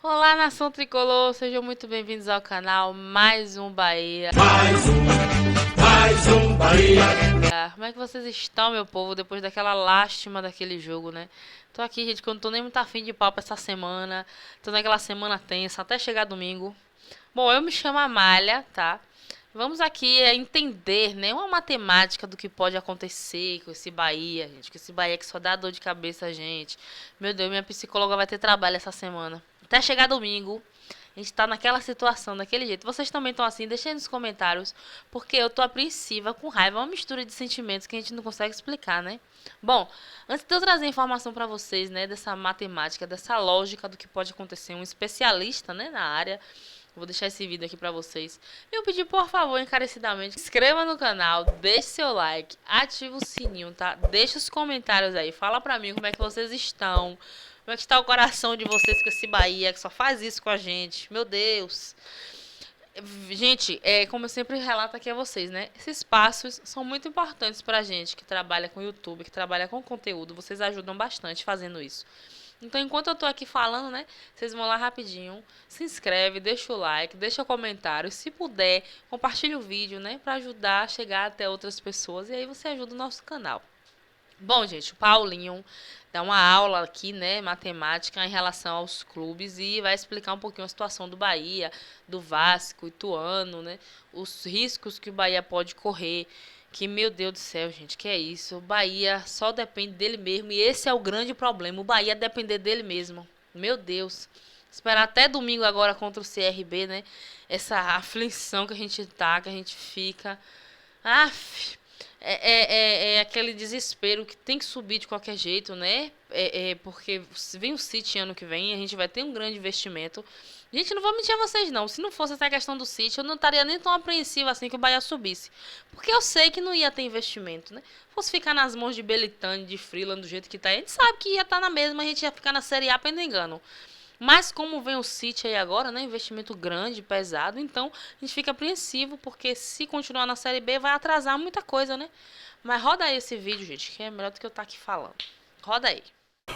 Olá, nação tricolor, sejam muito bem-vindos ao canal Mais um Bahia. Mais um Bahia. Como é que vocês estão, meu povo, depois daquela lástima daquele jogo, né? Tô aqui, gente, que eu não tô nem muito afim de papo essa semana. Tô naquela semana tensa, até chegar domingo. Bom, eu me chamo Amália, tá? Vamos aqui entender, né, uma matemática do que pode acontecer com esse Bahia, gente. Com esse Bahia que só dá dor de cabeça a gente. Meu Deus, minha psicóloga vai ter trabalho essa semana. Até chegar domingo, a gente tá naquela situação, daquele jeito. Vocês também estão assim? Deixem nos comentários, porque eu tô apreensiva, com raiva. É uma mistura de sentimentos que a gente não consegue explicar, né? Bom, antes de eu trazer informação pra vocês, né, dessa matemática, dessa lógica do que pode acontecer, um especialista, né, na área, vou deixar esse vídeo aqui pra vocês. Eu pedi, por favor, encarecidamente, se inscreva no canal, deixe seu like, ative o sininho, tá? Deixa os comentários aí, fala pra mim como é que vocês estão. Como é que está o coração de vocês com esse Bahia que só faz isso com a gente? Meu Deus. Gente, como eu sempre relato aqui a vocês, né? Esses passos são muito importantes pra gente que trabalha com YouTube, que trabalha com conteúdo. Vocês ajudam bastante fazendo isso. Então, enquanto eu tô aqui falando, né? Vocês vão lá rapidinho, se inscreve, deixa o like, deixa o comentário. Se puder, compartilha o vídeo, né? Pra ajudar a chegar até outras pessoas. E aí você ajuda o nosso canal. Bom, gente, o Paulinho dá uma aula aqui, né, matemática em relação aos clubes e vai explicar um pouquinho a situação do Bahia, do Vasco, Ituano, né, os riscos que o Bahia pode correr, que, meu Deus do céu, gente, que é isso? O Bahia só depende dele mesmo e esse é o grande problema, o Bahia depender dele mesmo. Meu Deus. Esperar até domingo agora contra o CRB, né, essa aflição que a gente tá, que a gente fica. Aff. É aquele desespero que tem que subir de qualquer jeito, né? Porque vem o City ano que vem, a gente vai ter um grande investimento. Gente, não vou mentir a vocês não. Se não fosse essa questão do City, eu não estaria nem tão apreensiva assim que o Bahia subisse. Porque eu sei que não ia ter investimento, né? Fosse ficar nas mãos de Belitani, de Freeland, do jeito que tá, a gente sabe que ia estar na mesma, a gente ia ficar na Série A pelo engano. Mas como vem o City aí agora, né, investimento grande, pesado, então a gente fica apreensivo, porque se continuar na Série B vai atrasar muita coisa, né? Mas roda aí esse vídeo, gente, que é melhor do que eu estar aqui falando. Roda aí.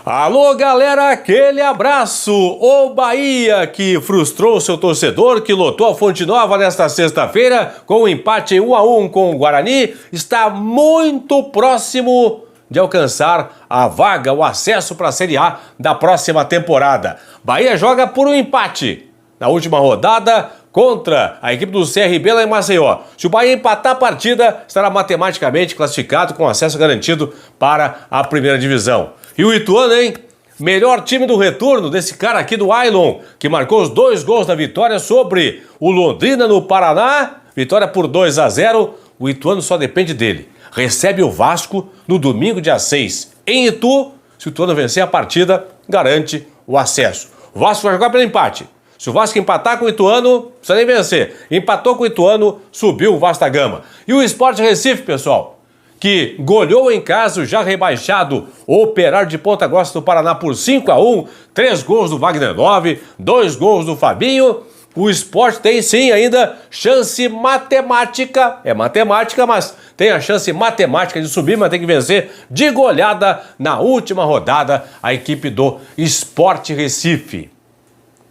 Alô, galera, aquele abraço! O Bahia que frustrou seu torcedor, que lotou a Fonte Nova nesta sexta-feira com um empate em 1-1 com o Guarani, está muito próximo de alcançar a vaga, o acesso para a Série A da próxima temporada. Bahia joga por um empate na última rodada contra a equipe do CRB lá em Maceió. Se o Bahia empatar a partida, estará matematicamente classificado com acesso garantido para a primeira divisão. E o Ituano, hein? Melhor time do retorno desse cara aqui do Ailon, que marcou os 2 gols da vitória sobre o Londrina no Paraná. Vitória por 2-0. O Ituano só depende dele. Recebe o Vasco no domingo, dia 6, em Itu. Se o Ituano vencer a partida, garante o acesso. O Vasco vai jogar pelo empate. Se o Vasco empatar com o Ituano, não precisa nem vencer. Empatou com o Ituano, subiu o Vasco da Gama. E o Sport Recife, pessoal, que goleou em casa o já rebaixado Operário de Ponta Grossa do Paraná por 5-1. 3 gols do Wagner Love, 2 gols do Fabinho. O Sport tem sim ainda chance matemática, é matemática, mas tem a chance matemática de subir, mas tem que vencer de goleada na última rodada a equipe do Sport Recife.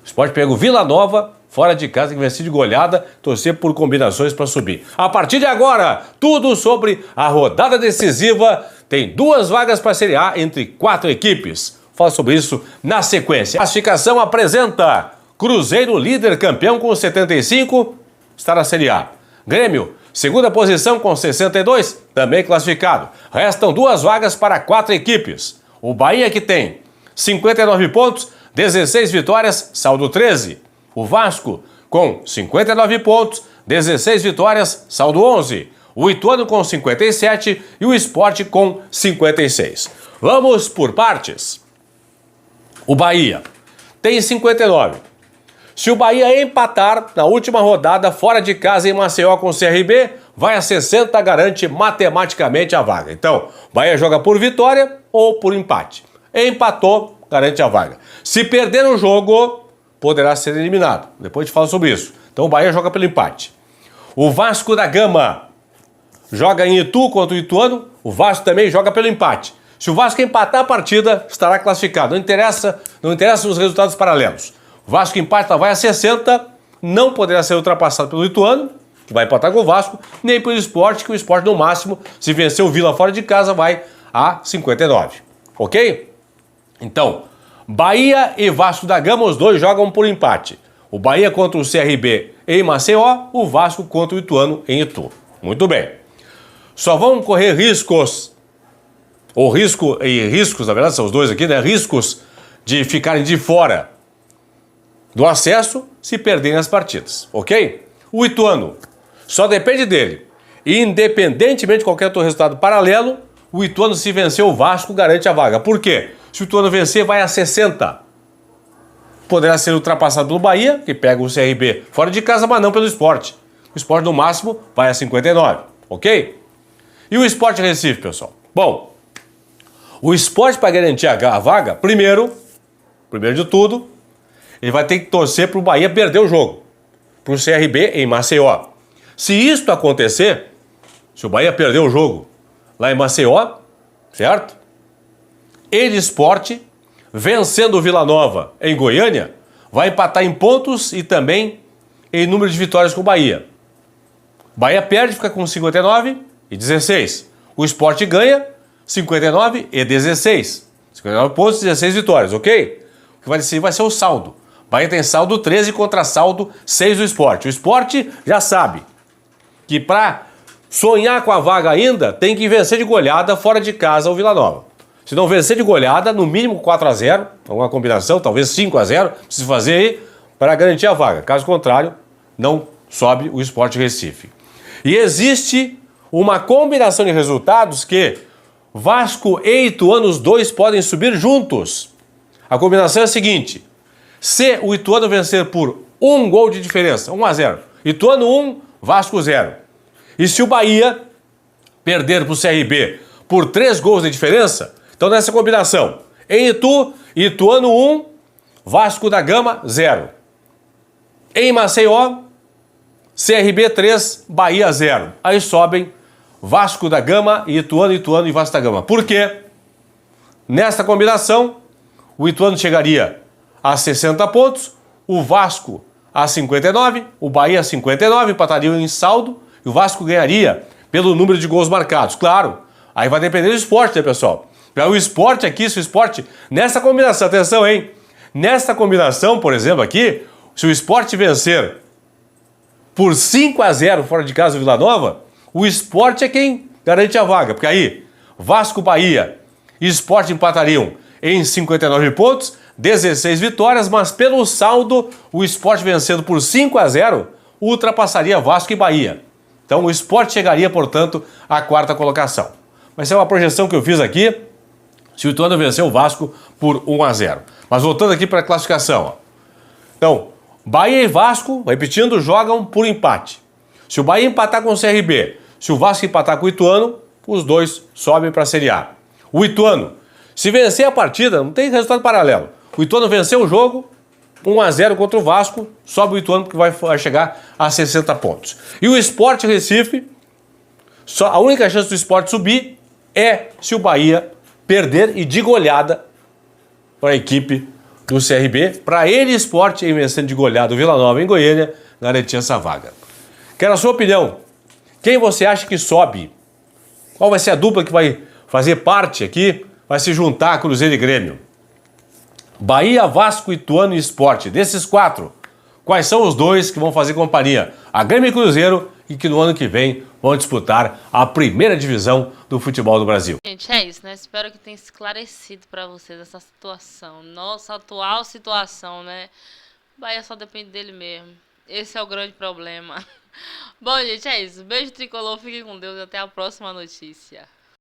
O Sport pega o Vila Nova, fora de casa, tem que vencer de goleada, torcer por combinações para subir. A partir de agora, tudo sobre a rodada decisiva, tem 2 vagas para a Série A entre 4 equipes. Fala sobre isso na sequência. A classificação apresenta Cruzeiro, líder campeão com 75, está na Série A. Grêmio, segunda posição com 62, também classificado. Restam 2 vagas para 4 equipes. O Bahia que tem 59 pontos, 16 vitórias, saldo 13. O Vasco com 59 pontos, 16 vitórias, saldo 11. O Ituano com 57 e o Sport com 56. Vamos por partes. O Bahia tem 59. Se o Bahia empatar na última rodada fora de casa em Maceió com o CRB, vai a 60, garante matematicamente a vaga. Então, o Bahia joga por vitória ou por empate. Empatou, garante a vaga. Se perder o jogo, poderá ser eliminado. Depois a gente fala sobre isso. Então o Bahia joga pelo empate. O Vasco da Gama joga em Itu contra o Ituano. O Vasco também joga pelo empate. Se o Vasco empatar a partida, estará classificado. Não interessa os resultados paralelos. Vasco empata, vai a 60, não poderá ser ultrapassado pelo Ituano, que vai empatar com o Vasco, nem pelo Sport, que o Sport no máximo, se vencer o Vila fora de casa, vai a 59. Ok? Então, Bahia e Vasco da Gama, os dois jogam por empate. O Bahia contra o CRB em Maceió, o Vasco contra o Ituano em Itu. Muito bem. Só vão correr riscos, ou riscos, na verdade são os dois aqui, né? Riscos de ficarem de fora do acesso se perderem as partidas, ok? O Ituano só depende dele. Independentemente de qualquer outro resultado paralelo, o Ituano, se vencer o Vasco, garante a vaga. Por quê? Se o Ituano vencer, vai a 60. Poderá ser ultrapassado pelo Bahia, que pega o CRB fora de casa, mas não pelo Sport. O Sport, no máximo, vai a 59, ok? E o Sport Recife, pessoal? Bom, o Sport, para garantir a vaga, primeiro de tudo, ele vai ter que torcer para o Bahia perder o jogo, para o CRB em Maceió. Se isto acontecer, se o Bahia perder o jogo lá em Maceió, certo? Ele, Sport, vencendo o Vila Nova em Goiânia, vai empatar em pontos e também em número de vitórias com o Bahia. Bahia perde, fica com 59 e 16. O Sport ganha 59 e 16. 59 pontos e 16 vitórias, ok? O que vai ser o saldo. Bahia tem saldo 13 contra saldo 6 do Sport. O Sport já sabe que para sonhar com a vaga ainda, tem que vencer de goleada fora de casa o Vila Nova. Se não vencer de goleada, no mínimo 4-0, alguma combinação, talvez 5-0, precisa fazer aí para garantir a vaga. Caso contrário, não sobe o Sport Recife. E existe uma combinação de resultados que Vasco e Ituano, os dois podem subir juntos. A combinação é a seguinte: se o Ituano vencer por 1 gol de diferença, 1-0, Ituano 1, Vasco 0. E se o Bahia perder para o CRB por 3 gols de diferença, então nessa combinação, em Itu, Ituano 1, Vasco da Gama 0. Em Maceió, CRB 3, Bahia 0. Aí sobem Vasco da Gama e Ituano e Vasco da Gama. Por quê? Nesta combinação, o Ituano chegaria a 60 pontos, o Vasco a 59, o Bahia a 59, empatariam em saldo, e o Vasco ganharia pelo número de gols marcados. Claro, aí vai depender do Sport, né, pessoal? Para o Sport aqui, se o Sport, nessa combinação, atenção, hein? Nesta combinação, por exemplo, aqui, se o Sport vencer por 5-0 fora de casa do Vila Nova, o Sport é quem garante a vaga, porque aí Vasco, Bahia e Sport empatariam em 59 pontos, 16 vitórias, mas pelo saldo, o Sport vencendo por 5-0 ultrapassaria Vasco e Bahia. Então o Sport chegaria, portanto, à 4ª colocação. Mas é uma projeção que eu fiz aqui, se o Ituano vencer o Vasco por 1-0. Mas voltando aqui para a classificação, ó. Então, Bahia e Vasco, repetindo, jogam por empate. Se o Bahia empatar com o CRB, se o Vasco empatar com o Ituano, os dois sobem para a Série A. O Ituano, se vencer a partida, não tem resultado paralelo. O Ituano venceu o jogo, 1-0 contra o Vasco, sobe o Ituano porque vai chegar a 60 pontos. E o Sport Recife, a única chance do Sport subir é se o Bahia perder e de goleada para a equipe do CRB, para ele, Sport, em vencendo de goleada o Vila Nova em Goiânia, garantir essa vaga. Quero a sua opinião. Quem você acha que sobe? Qual vai ser a dupla que vai fazer parte aqui, vai se juntar a Cruzeiro e Grêmio? Bahia, Vasco, Ituano e Sport. Desses 4, quais são os 2 que vão fazer companhia a Grêmio e Cruzeiro e que no ano que vem vão disputar a 1ª divisão do futebol do Brasil? Gente, é isso, né? Espero que tenha esclarecido pra vocês essa situação. Nossa atual situação, né? O Bahia só depende dele mesmo. Esse é o grande problema. Bom, gente, é isso. Beijo tricolor, fiquem com Deus e até a próxima notícia.